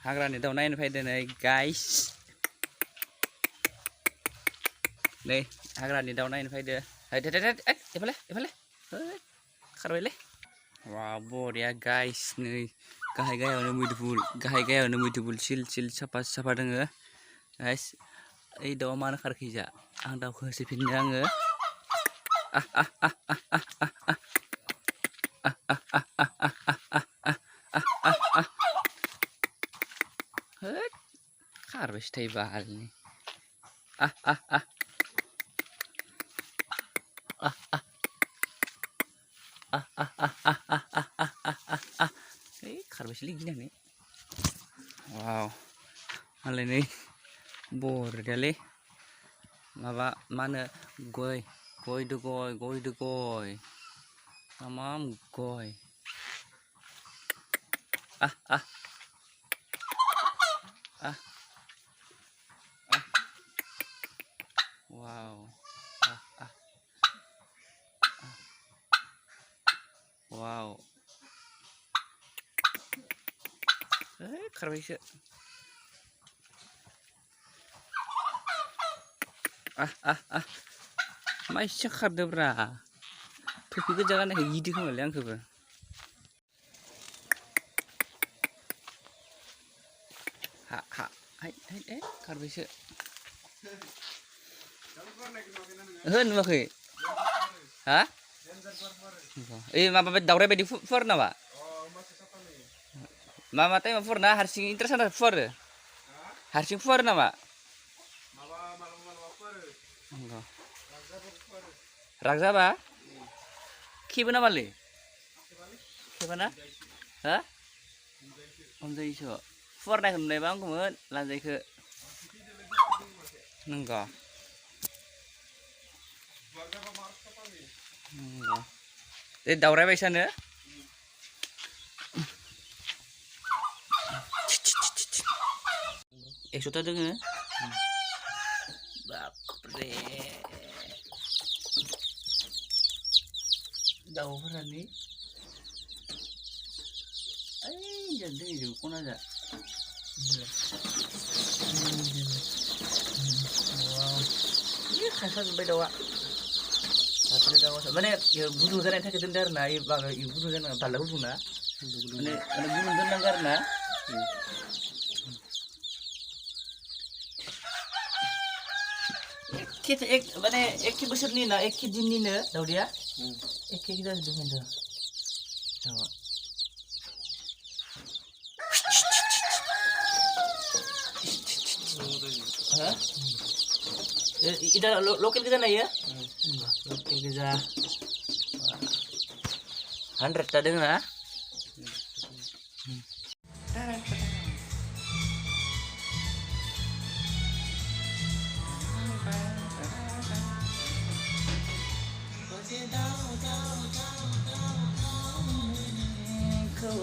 हाग्रानि दाउ नायनो फैदो नै गाइस नै हाग्रानि दाउ नायनो फैदो एफाले खारबायलै वाव बरिया गाइस नै गाहाय गाहायावनो मैदुफुल सिल साफा दोङो गाइस ओइ दाउआ मानो खारखैजा आं दाउखौ होसोफिननो आङो होद खारबायसो थायो बालनि खारबायसोलै गिनानै वाव मालाय नै बरियालै माबा मा होनो गय तमाम गय वाव वाव खारबायसो मा एसे खारदोब्रा टपि गोजा गाननायखाय गिदो खोमालै आंखौबो खारबायसो ओहो नुवाखै हा ओइ माबा दावराय बायदि फुवारो नामा मा टाइमाव फुवारोना हारसिं इन्टारेस्ट जाना फुवारो हारसिं फुवारो नामा राग जाबा खेबो नामालै खेबाना हा हमजायोसो फुवारनायखौ नुनायबा आंखौमोन लानजायखौ नंगौ ए दावराय बायसानो एकस'था दोङो बापरे दाउफोरानो ओइ दै खना जा खायफाजोब्बाय दाउआ माने गुदुं जानायनि थाखाय दोनदो आरो ना गुदुं जाना बाल्ला गुदुं ना माने गुदुं दोननांगौ आरो ना माने एखे बोसोरनि ना एखे दिननिनो दाउदैया एखे जाजोबदों खिन्थु दाउआ इधर लोकल गोजा ना ये लोकल गोजा 100 दोङो ना kau